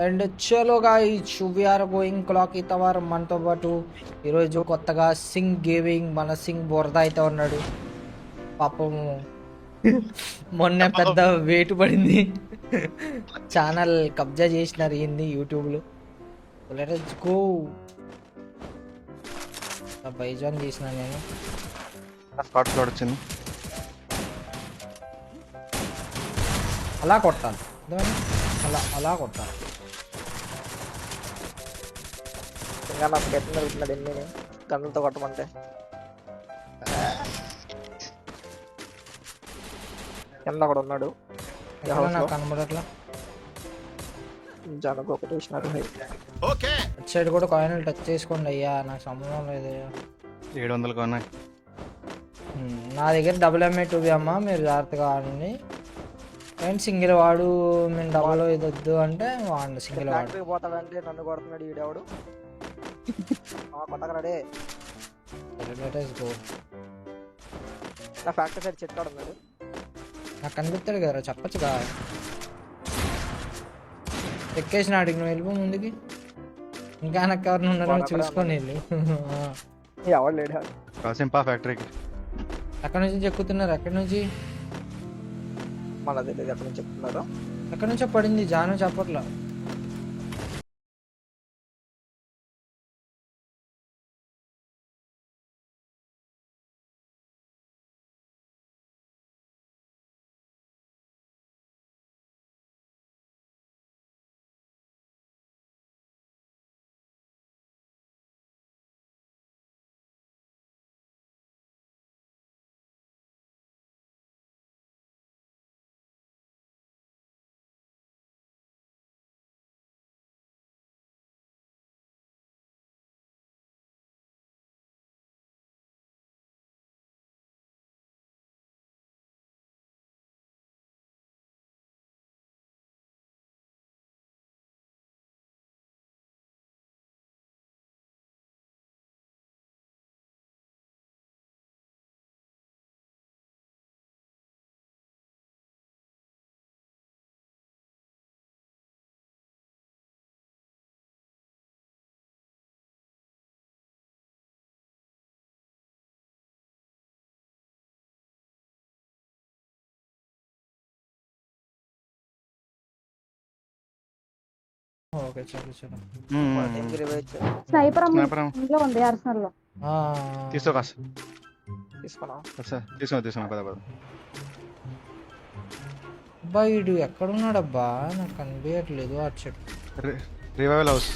And చలో guys we are going clock ఈ tower మనతో పాటు ఈరోజు కొత్తగా సింగ్ గేమింగ్ మన సింగ్ బురద అయితే ఉన్నాడు. పాపము మొన్న పెద్ద వేటు పడింది. ఛానల్ కబ్జా చేసినారు ఈయన్ని యూట్యూబ్లో. Let's go. బైజాన్ చేసిన నేను స్పాట్ ఫ్లోట్ వచ్చింది. అలా కొట్టాలి, అలా అలా కొట్టాలి. ఇంకా నాకు గట్టి జరుగుతున్నాడు ఎన్ని గన్నులతో కొట్టమంటే. కింద కూడా ఉన్నాడు నాకు కనబడట్లా. జనకు ఒకటి వేసినారు. అటు సైడ్ కూడా కాయిన్లు టచ్ చేసుకోండి అయ్యా, నాకు సంబంధం లేదు. 700 ఉన్నాయి. నా దగ్గర డబుల్ ఎంఏ 2 అమ్మ, మీరు జాగ్రత్తగా ఆడండి. అండ్ సింగిల్ వాడు మేము డబుల్ ఇది వద్దు అంటే వాడు సింగిల్ వాడు. ఫ్యాక్టరీకి పోతాడంటే నన్ను కొడుతున్నాడు ఈడెవడు. కొట్టగలడే. నా ఫ్యాక్టరీ సైడ్ చెట్టు ఉన్నాడు. నాకు కనిపిస్తాడు కదా, చెప్పచ్చుగా. ఎక్కేసిన అడిగి నువ్వు వెళ్ళిపో ముందుకి. ఇంకా నాకు ఎవరిని ఉన్నారో చూసుకొని వెళ్ళి. ఎవరు లేడు కాసింపా ఫ్యాక్టరీకి. ఎక్కడి నుంచి ఎక్కుతున్నారు? ఎక్కడి నుంచి? మళ్ళీ తెలియదు ఎక్కడి నుంచి చెప్తున్నారు. ఎక్కడి నుంచో పడింది, జాను చెప్పట్లా. ఓకే చలో చలో. స్నైపర్ స్నైపర్ ఇంట్లో ఉంది ఆర్సనల్ లో. తీసుకో కాస్త. తీసుకున్నా తీసుకున్నా పద పద. అబ్బా వీడు ఎక్కడున్నాడబ్బా, నాకు కనిపించట్లేదు. అటు చెట్టు రివైవల్ హౌస్.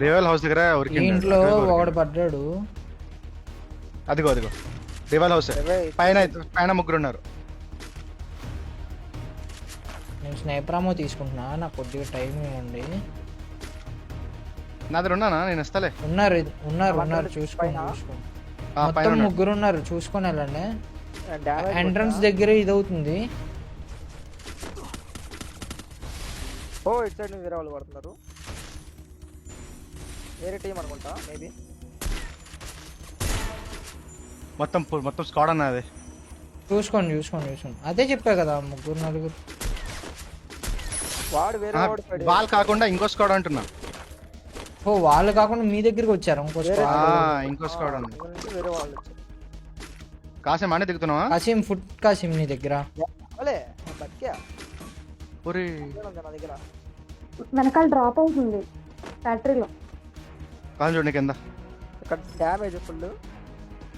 రివైవల్ హౌస్ దగ్గర ఇంట్లో ఒకడు పడ్డాడు. అదిగో అదిగో రివైవల్ హౌస్ పైన. పైన ముగ్గురు ఉన్నారు. నేను స్నైపర్ అమ్మో తీసుకుంటున్నా, నాకు కొద్దిగా టైం ఇవ్వండి. నా దగ్గర ఉన్నానా, నేను ఇస్తాలే. ఉన్నారు ఉన్నారు ఉన్నారు, చూసుకోండి చూసుకోండి. మొత్తం ముగ్గురు ఉన్నారు, చూసుకొని వెళ్ళండి. ఎంట్రన్స్ దగ్గర ఇది అవుతుంది. ఓ ఇటు సైడ్ వేరే వాళ్ళు పడుతున్నారు. వేరే టీం అనుకుంటా మేబీ. మొత్తం స్క్వాడ్ అన్నది. చూసుకోండి చూసుకోండి చూసుకోండి. అదే చెప్పా కదా, ముగ్గురు నలుగురు. వాడు వేరే వాడు వాళ్ళు కాకుండా ఇంకో స్క్వాడ్ అంటున్నా. ఓ వాళ్ళు కాకుండా మీ దగ్గరికి వచ్చారు ఇంకో స్క్వాడ్. ఇంకో స్క్వాడ్ ఉంది. వేరే వాళ్ళు వచ్చారు. కాసేం అనే దిగుతున్నావా? కాసిం ఫుడ్ కాసిం నీ దగ్గర. నా దగ్గర వెనకాల డ్రాప్ అవుతుంది ఫ్యాక్టరీలో. కాదు చూడండి కింద. ఇక్కడ డ్యామేజ్ ఫుల్.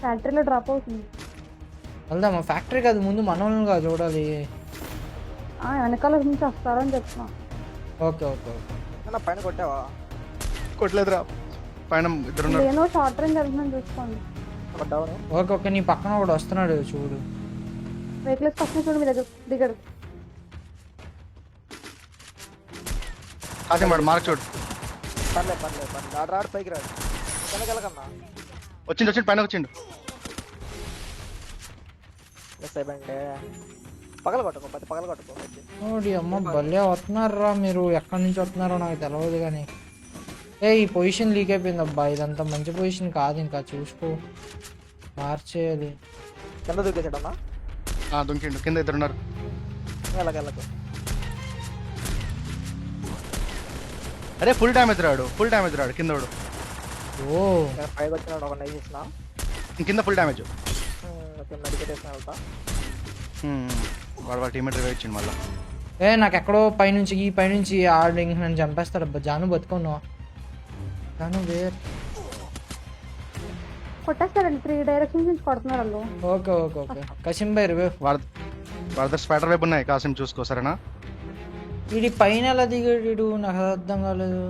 ఫ్యాక్టరీలో డ్రాప్ అవుతుంది. వెళ్దామా? ఫ్యాక్టరీ కాదు, ముందు మనోళ్ళుగా చూడాలి. వెనకాల నుంచి వస్తారని చెప్తున్నా. Okay okay okay. పైన కొట్టావా? కొట్టలేదురా, పైన ఇద్దరు ఉన్నారు. నేను షార్ట్ రేంజ్ వెళ్తున్నాను చూసుకోండి. ఓకే ఓకే, నీ పక్కన ఒకడు వస్తున్నాడు చూడు. వెహికల్స్ పక్కన చూడు, మీ దగ్గర దిగడు. కాసేం వాడు మార్క్ చూడు. పర్లేదు పర్లేదు పర్లేదు. రాడు పైకి రాడు. కిందకెళ్ళకన్నా. వచ్చిండు పైన వచ్చిండు. మిస్ అయిపోయిండే. పగల కొట్టుకో, పగల కొట్టుకో. ఓడి అమ్మ భలే వస్తున్నారా మీరు. ఎక్కడి నుంచి వస్తున్నారో నాకు తెలియదు కానీ. ఈ పొజిషన్ లీక్ అయిపోయింది అబ్బా. ఇదంతా మంచి పొజిషన్ కాదు, ఇంకా చూసుకో, మార్చేయాలి. కింద దూకేసాడన్నా. దుంకిండు, కింద ఇద్దరు ఉన్నారు. వెళ్ళకు అరే ఫుల్ డ్యామేజ్ రాడు కిందోడు. ఓ పైకి వచ్చినాడు ఒక నైస్ ఇచ్చిన. కింద ఫుల్ డ్యామేజ్. మెడికేట్ వేసిన వెళ్తా. వాడు టీమేట్ రివైవ్ ఇచ్చిండు మళ్ళీ. నాకు ఎక్కడో ఈ పైనుంచి ఆడు ఇంక నన్ను చంపేస్తాడు అబ్బా. జాను బతుకున్నావు జాను వేర్. కొట్టేస్తారండి 3 డైరెక్షన్స్ నుంచి కొడుతున్నారు వాళ్ళు. Okay okay okay Kasim bye రివే. వాడి స్పైడర్ వెబ్ ఉన్నాయి, కాసిం చూసుకో సరేనా. వీడి పైన ఎలా దిగాడు నాకు అర్థం కాలేదు.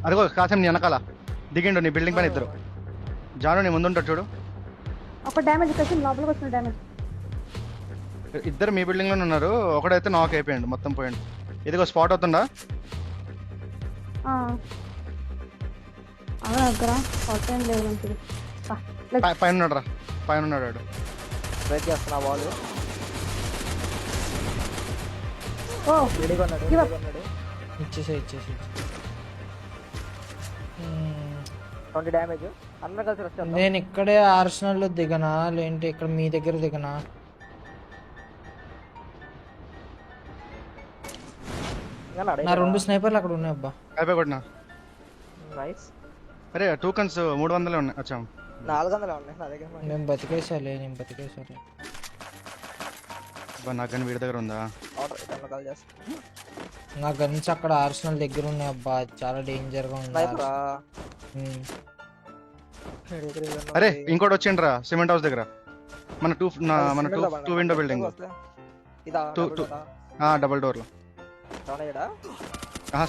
అదిగో కాసిం నీ వెనకాల దిగిండు నీ బిల్డింగ్ పైన ఇద్దరు. జాను నీ ముందుంటాడు చూడు. ఒక డ్యామేజ్ కలిసి లోపలికి వచ్చిన డ్యామేజ్. ఇద్దరు మీ బిల్డింగ్ లోనే ఉన్నారు. ఒకడైతే నాక్ అయిపోయాడు, మొత్తం పోయాడు. ఇదిగో స్పాట్ అవుతుందా? అవునా దగ్గర కొట్టేం లేదు మంచిది. పైన ఉన్నాడు రా, పైన ఉన్నాడు వాడు. బ్రేక్ చేస్తున్నా బాల్. ఓ రెడీగా ఉన్నాడు, Give up. రెడీగా ఉన్నాడు. ఇచ్చేసే 20 డ్యామేజ్. అందరూ కలిసి వచ్చేద్దాం. నేను ఇక్కడే ఆర్సనల్ లో దిగనా లేదంటే ఇక్కడ మీ దగ్గర దిగనా? నా 2 స్నైపర్లు అక్కడ ఉన్నాయి అబ్బా. అయిపోయి కొట్టినా. నైస్. అరే 2 కన్స్ 300 ఉన్నాయి. వచ్చా 400 ఉన్నాయి నా దగ్గర. నేను బతికేసాలే. నాకు కానీ వీడి దగ్గర ఉందా? ఆర్డర్ ఇట్లా కాల్ చేస్తా. నా గన్స్ అక్కడ ఆర్సనల్ దగ్గర ఉన్నాయి అబ్బా. చాలా డేంజర్ గా ఉంది. స్నైపరా? అరే ఇంకోటి వచ్చిండ్రా సిమెంట్ హౌస్ దగ్గర. మన టూ విండో బిల్డింగ్. ఇదా Two. డబుల్ డోర్ లో రానేడా?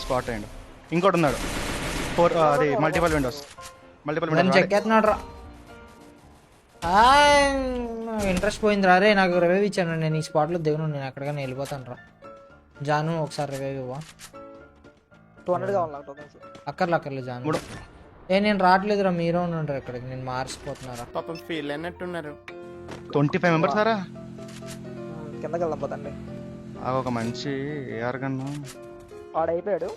స్పాట్ అయ్యండు. ఇంకోటి ఉన్నాడు 4 అది మల్టిపల్ విండోస్. నన్ను చెక్కేస్తున్నాడు రా. ఇంట్రెస్ట్ పోయింది రా. రే నాకు రివైవ్ ఇచ్చాను. నేను ఈ స్పాట్ లో దిగను. నేను ఎక్కడికైనా వెళ్ళిపోతాను రా. జాను ఒకసారి రివైవ్ ఇవ్వ. 200 కావాలి నాకు టోకెన్స్. అక్కర్లే జాను. నేను రావట్లేదురా. మీరే ఉండండి ఇక్కడికి. నేను మార్చిపోతున్నారా. పాపం ఫీల్ అయినట్టున్నారు. 25 మెంబర్స్ సారా. కిందకి వెళ్దాం పోతండి. ఒక మంచి ఏఆర్ గన్ను వాడు అయిపోయాడు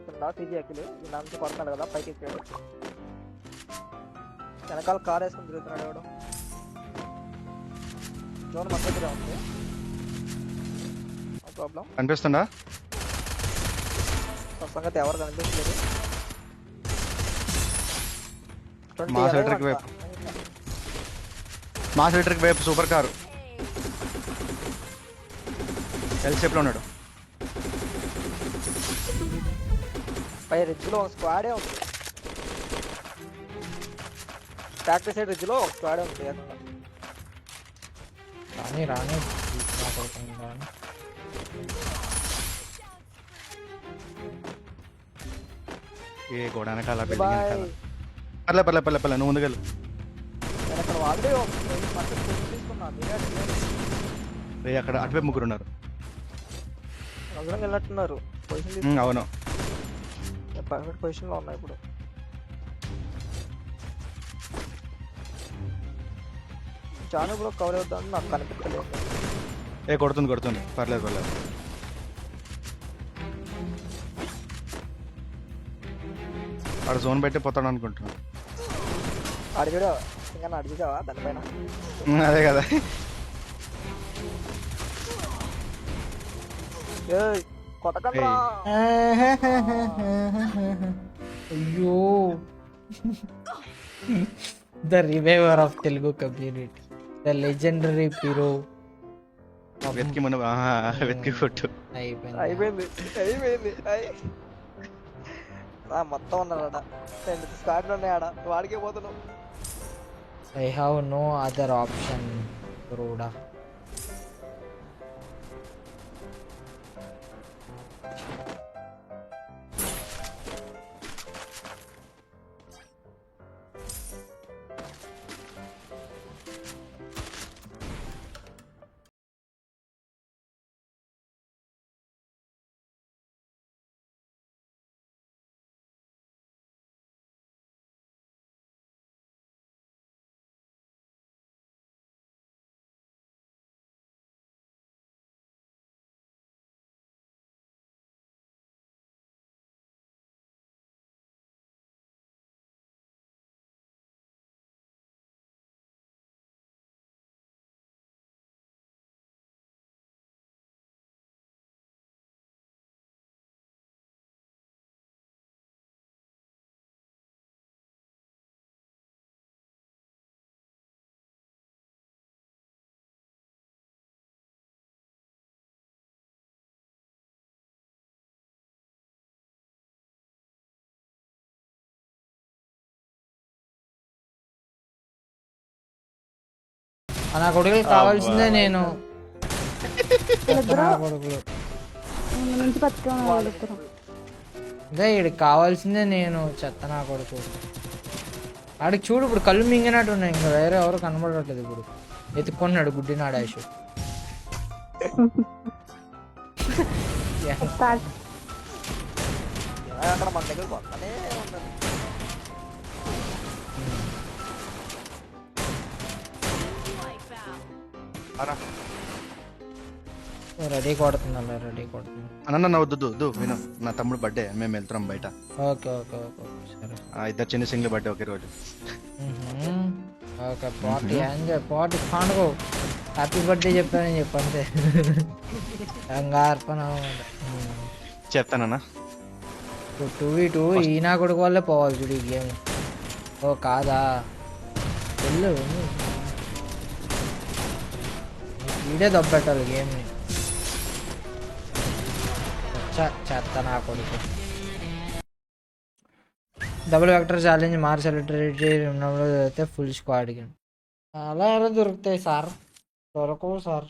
కింద టీజీ ఎక్కిలు. అంతా కొడుతున్నాడు కదా, పైకి ఎక్కాడు. వెనకాల కార్ వేసుకుని తిరుగుతున్నాడు వాడు. జోన్ మన దగ్గర ఉంది, నో ప్రాబ్లం. కనిపిస్తుందా? సంగతి ఎవరు కనిపించలేదు. మాస్ ఎలక్ట్రిక్ వైపు సూపర్ కారు ఎల్ షేప్ లో ఉన్నాడు. పై రిడ్జ్ లో ఒక స్క్వాడే ఉంది. ఫ్యాక్టరీ సైడ్ రిడ్జ్ లో ఒక స్క్వాడే ఉంది. రాని ఏ గోడ వెనకాల బిల్డింగ్ వెనకాల. పర్లే నువ్వు ముందుకెళ్ళు. నేను అక్కడ ఆల్రెడీ తీసుకున్నా. రే అక్కడ అటువైపు ముగ్గురు ఉన్నారు. అందరం వెళ్ళినట్టున్నారు. పొజిషన్ అవును పర్ఫెక్ట్ పొజిషన్ లో ఉన్నాయి ఇప్పుడు. చాలా ఇప్పుడు కవర్ అవుతుందని నాకు కనిపించలేదు. కొడుతుంది. పర్లేదు. వాడు జోన్ పెట్టి పోతాడు అనుకుంటున్నాను. అడిగాడు ఇంకా అడిగావా దానిపైన? అదే కదా. కొట్టకండ్రా. అయ్యో the reviver of Telugu community, the legendary hero. వెతికి కొట్టు. అయిపోయింది. మొత్తం ఉన్నాడా? 2 స్క్వాడ్లు ఉన్నాయి ఆడ. వాడికే పోతున్నావు. I have no other option బ్రోడా. నా కొడుకులు కావాల్సిందే నేను వీళ్ళిద్దరూ నా కొడుకులు ముందు నుంచి బతికే వాళ్ళిద్దరు. అదే వీడికి కావాల్సిందే నేను చెత్త నా కొడుకు. ఆడికి చూడు ఇప్పుడు కళ్ళు మింగినట్టు ఉన్నాయి, ఇంకా వేరే ఎవరు కనబడట్లేదు. ఇప్పుడు ఎత్తుకున్నాడు గుడ్డినాడు ఆయుష్. స్టార్ట్. అక్కడ మన దగ్గర వస్తానే ఉండదు. రెడీ కొడుతున్నా రెడీ కొడుతున్నా. అన్న వద్దు విను, నా తమ్ముడు బర్త్డే, మేము వెళ్తున్నాం బయట. ఓకే ఓకే ఓకే సరే. ఇద్దరు చిన్న సింగిల్ బర్త్డే ఒకే రోజు. ఓకే పార్టీ ఎంజాయ్, పార్టీ పండుగ. హ్యాపీ బర్త్డే చెప్పానని చెప్పంతే. కంగార్పణ చెప్తానన్నా. 2v2 ఈనా కొడుకు వల్లే పోవాలి చూడు ఈ గేమ్. ఓ కాదా వెళ్ళు, వీడే దొబ్బెట్టాలి గేమ్ని. చెత్త నా కొడుకు. Double vector challenge March celebrity ఉన్నప్పుడు అయితే ఫుల్ స్క్వాడ్ గేమ్. అలా ఎలా దొరుకుతాయి సార్? దొరకవు సార్.